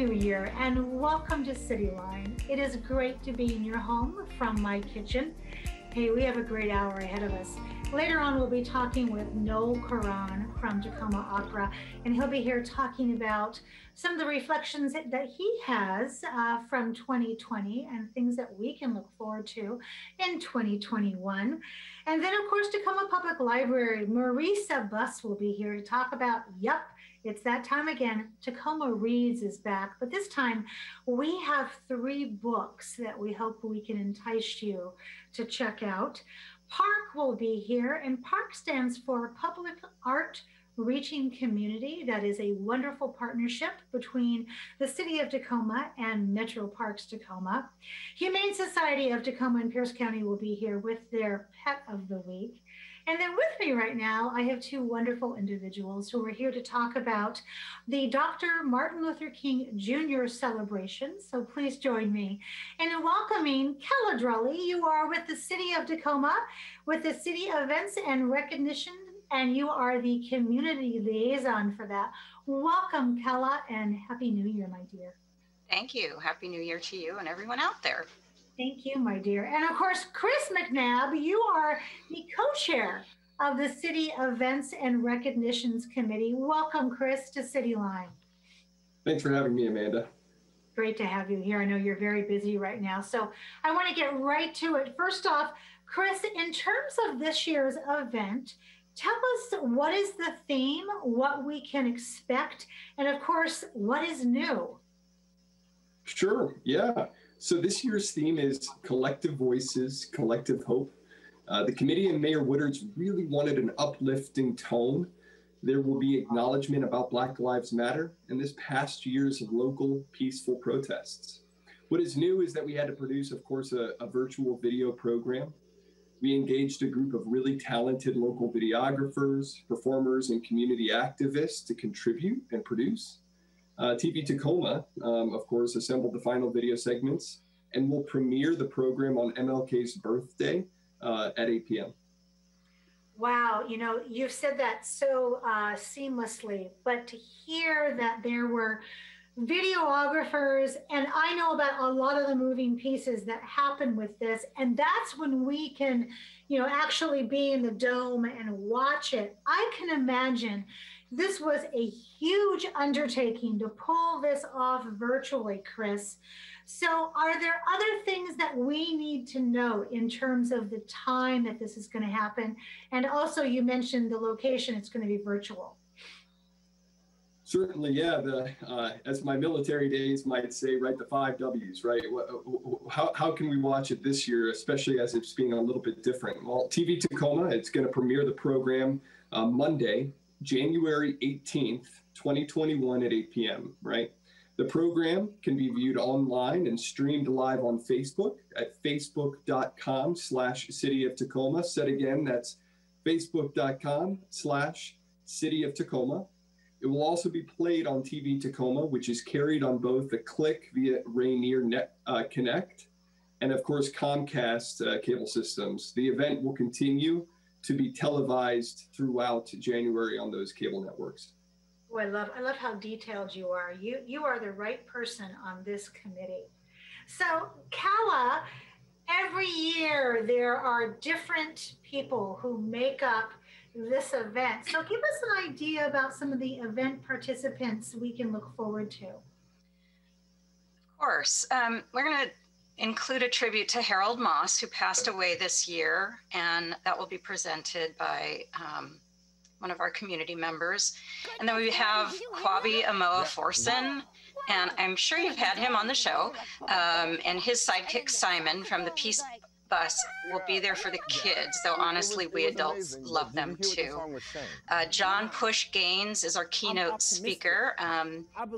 New Year and welcome to Cityline. It is great to be in your home from my kitchen. Hey, we have a great hour ahead of us. Later on, we'll be talking with Noel Karan from Tacoma Opera, and he'll be here talking about some of the reflections that he has from 2020 and things that we can look forward to in 2021. And then, of course, Tacoma Public Library, Marisa Buss will be here to talk about, it's that time again. Tacoma Reads is back, but this time we have 3 books that we hope we can entice you to check out. PARC will be here, and PARC stands for Public Art Reaching Community. That is a wonderful partnership between the City of Tacoma and Metro Parks Tacoma. Humane Society of Tacoma and Pierce County will be here with their Pet of the Week. And then with me right now, I have 2 wonderful individuals who are here to talk about the Dr. Martin Luther King Jr. celebration. So please join me in welcoming Kella Drully. You are with the City of Tacoma, with the City Events and Recognition, and you are the community liaison for that. Welcome, Kella, and Happy New Year, my dear. Thank you. Happy New Year to you and everyone out there. Thank you, my dear. And of course, Chris McNabb, you are the co-chair of the City Events and Recognitions Committee. Welcome, Chris, to Cityline. Thanks for having me, Amanda. Great to have you here. I know you're very busy right now, so I want to get right to it. First off, Chris, in terms of this year's event, tell us what is the theme, what we can expect, and of course, what is new? Sure, yeah. So this year's theme is Collective Voices, Collective Hope. The committee and Mayor Woodards really wanted an uplifting tone. There will be acknowledgement about Black Lives Matter and this past years of local peaceful protests. What is new is that we had to produce, of course, a virtual video program. We engaged a group of really talented local videographers, performers, and community activists to contribute and produce. TV Tacoma, of course, assembled the final video segments and will premiere the program on MLK's birthday at 8 p.m. Wow, you know, you've said that so seamlessly, but to hear that there were videographers, and I know about a lot of the moving pieces that happen with this, and that's when we can, actually be in the dome and watch it. I can imagine this was a huge undertaking to pull this off virtually, Chris. So are there other things that we need to know in terms of the time that this is going to happen? And also you mentioned the location, it's going to be virtual. Certainly, yeah. As my military days might say, right, the 5 W's, right? How can we watch it this year, especially as it's being a little bit different? Well, TV Tacoma, it's going to premiere the program Monday, January 18th, 2021 at 8 p.m., right? The program can be viewed online and streamed live on Facebook at facebook.com/City of Tacoma. Said again, that's facebook.com/City of Tacoma. It will also be played on TV Tacoma, which is carried on both the Click via Rainier Net Connect and, of course, Comcast cable systems. The event will continue to be televised throughout January on those cable networks. Oh, I love how detailed you are. You are the right person on this committee. So, Kalla, every year there are different people who make up this event. So give us an idea about some of the event participants we can look forward to. Of course. We're going to include a tribute to Harold Moss, who passed away this year, and that will be presented by one of our community members. And then we have Kwabi Amoa Forson, and I'm sure you've had him on the show, and his sidekick Simon from the Peace Bus will be there for the kids, though honestly we adults love them too. John Push Gaines is our keynote speaker.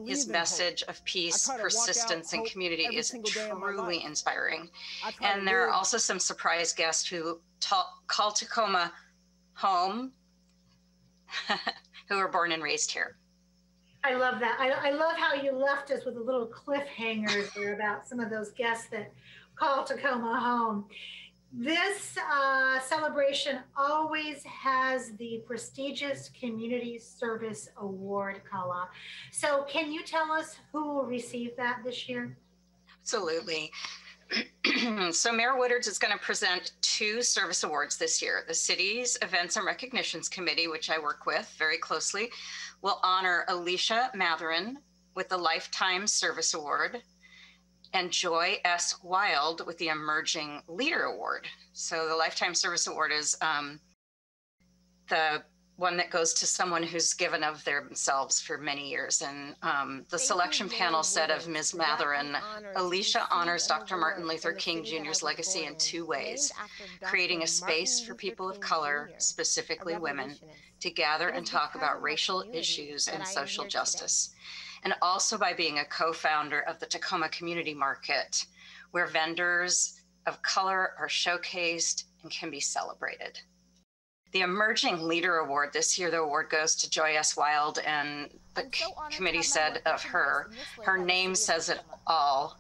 His message of peace, persistence, and community is truly inspiring. And there are also some surprise guests who call Tacoma home, who were born and raised here. I love that. I love how you left us with a little cliffhanger there about some of those guests that call Tacoma home. This celebration always has the prestigious Community Service Award, Kala. So can you tell us who will receive that this year? Absolutely. So Mayor Woodards is going to present 2 service awards this year. The city's Events and Recognitions Committee, which I work with very closely, will honor Alicia Matherin with the Lifetime Service Award and Joy S. Wild with the Emerging Leader Award. So the Lifetime Service Award is the one that goes to someone who's given of themselves for many years. And the selection panel said of Ms. Matherin, Alicia honors Dr. Martin Luther King Jr.'s legacy in 2 ways, creating a space for people of color, specifically women, to gather and talk about racial issues and social justice, and also by being a co-founder of the Tacoma Community Market, where vendors of color are showcased and can be celebrated. The Emerging Leader Award this year, the award goes to Joy S. Wild, and the committee said of her, her name says it all.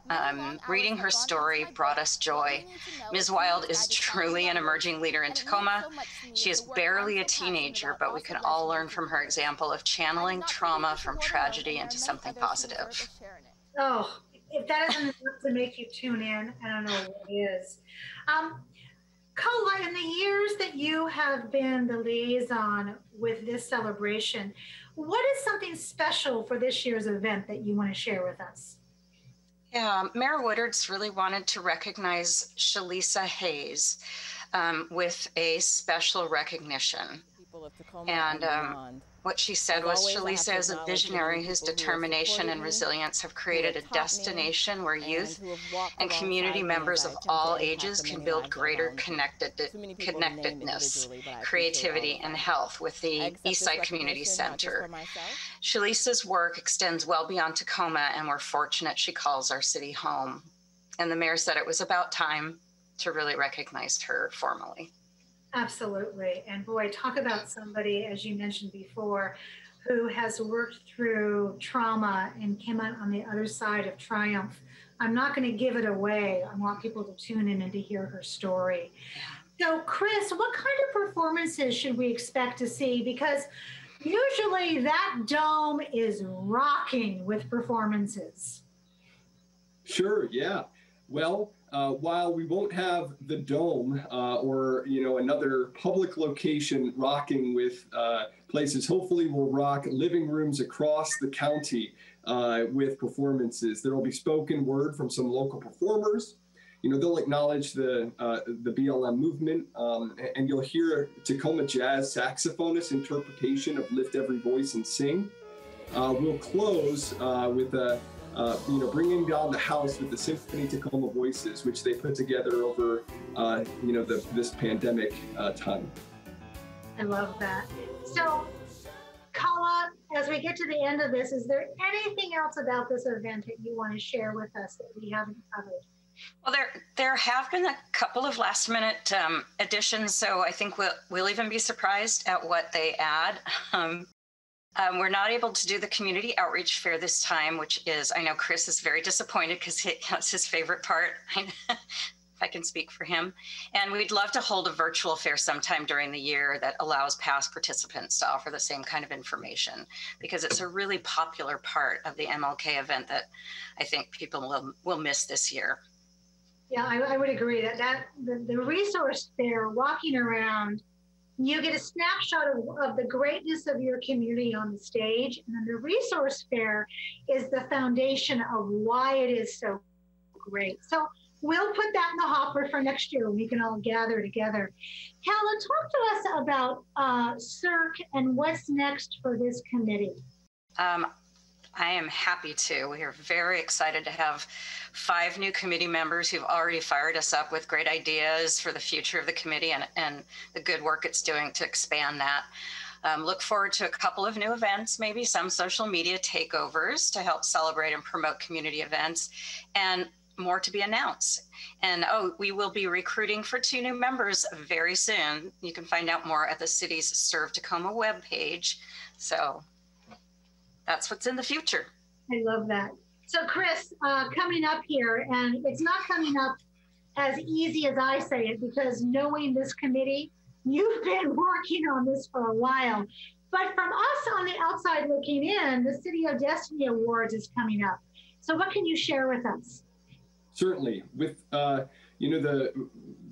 Reading her story brought us joy. Ms. Wild is truly an emerging leader in Tacoma. She is barely a teenager, but we can all learn from her example of channeling trauma from tragedy into something positive. Oh, if that isn't enough to make you tune in, I don't know what is. Kala, in the years that you have been the liaison with this celebration, what is something special for this year's event that you want to share with us? Yeah, Mayor Woodards really wanted to recognize Shalisa Hayes with a special recognition. And what she said was, Shalisa is a visionary whose determination and resilience have created a destination where youth and community members of all ages can build greater connectedness, creativity, and health with the Eastside Community Center. Shalisa's work extends well beyond Tacoma, and we're fortunate she calls our city home. And the mayor said it was about time to really recognize her formally. Absolutely. And boy, talk about somebody, as you mentioned before, who has worked through trauma and came out on the other side of triumph. I'm not going to give it away. I want people to tune in and to hear her story. So, Chris, what kind of performances should we expect to see? Because usually that dome is rocking with performances. Sure, yeah. Well, while we won't have the dome or another public location rocking with places, hopefully we'll rock living rooms across the county with performances. There will be spoken word from some local performers. They'll acknowledge the BLM movement, and you'll hear Tacoma jazz saxophonist interpretation of "Lift Every Voice and Sing." We'll close with a bringing down the house with the Symphony Tacoma Voices, which they put together over, this pandemic time. I love that. So, Kala, as we get to the end of this, is there anything else about this event that you want to share with us that we haven't covered? Well, there have been a couple of last-minute additions, so I think we'll even be surprised at what they add. We're not able to do the community outreach fair this time, which is, I know Chris is very disappointed because that's his favorite part, if I can speak for him. And we'd love to hold a virtual fair sometime during the year that allows past participants to offer the same kind of information, because it's a really popular part of the MLK event that I think people will miss this year. Yeah, I would agree that the resource fair, walking around, you get a snapshot of the greatness of your community on the stage, and then the resource fair is the foundation of why it is so great. So we'll put that in the hopper for next year when we can all gather together. Kala, talk to us about CERC and what's next for this committee. I am happy to. We are very excited to have 5 new committee members who've already fired us up with great ideas for the future of the committee and the good work it's doing to expand that. Look forward to a couple of new events, maybe some social media takeovers to help celebrate and promote community events, and more to be announced. And we will be recruiting for 2 new members very soon. You can find out more at the city's Serve Tacoma webpage. So that's what's in the future. I love that. So Chris, coming up here, and it's not coming up as easy as I say it, because knowing this committee, you've been working on this for a while. But from us on the outside looking in, the City of Destiny Awards is coming up. So what can you share with us? Certainly. With the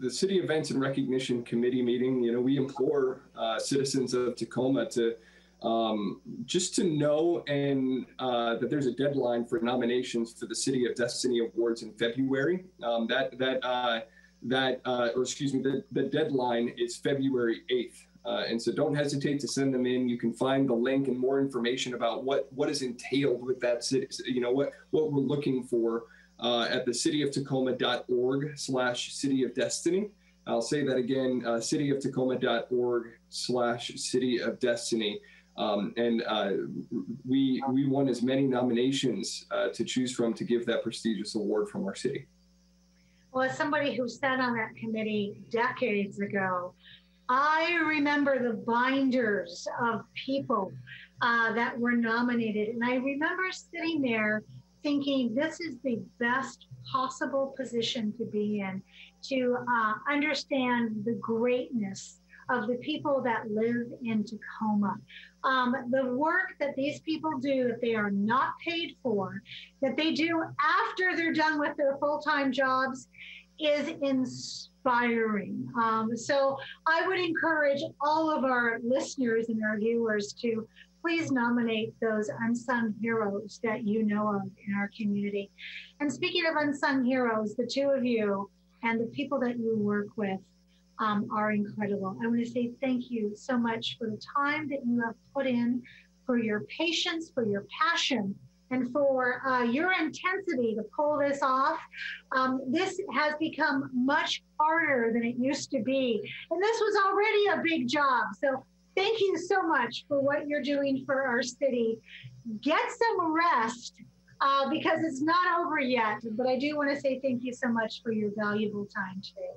City Events and Recognition Committee meeting, we implore citizens of Tacoma to just to know and that there's a deadline for nominations for the City of Destiny Awards in February. The deadline is February 8th. And so don't hesitate to send them in. You can find the link and more information about what is entailed with that city, what we're looking for at the cityoftacoma.org/City of Destiny. I'll say that again, cityoftacoma.org/City of Destiny. We want as many nominations to choose from to give that prestigious award from our city. Well, as somebody who sat on that committee decades ago, I remember the binders of people that were nominated. And I remember sitting there thinking, this is the best possible position to be in, to understand the greatness of the people that live in Tacoma. The work that these people do, that they are not paid for, that they do after they're done with their full-time jobs, is inspiring. So I would encourage all of our listeners and our viewers to please nominate those unsung heroes that you know of in our community. And speaking of unsung heroes, the two of you and the people that you work with are incredible. I want to say thank you so much for the time that you have put in, for your patience, for your passion, and for your intensity to pull this off. This has become much harder than it used to be. And this was already a big job. So thank you so much for what you're doing for our city. Get some rest because it's not over yet. But I do want to say thank you so much for your valuable time today.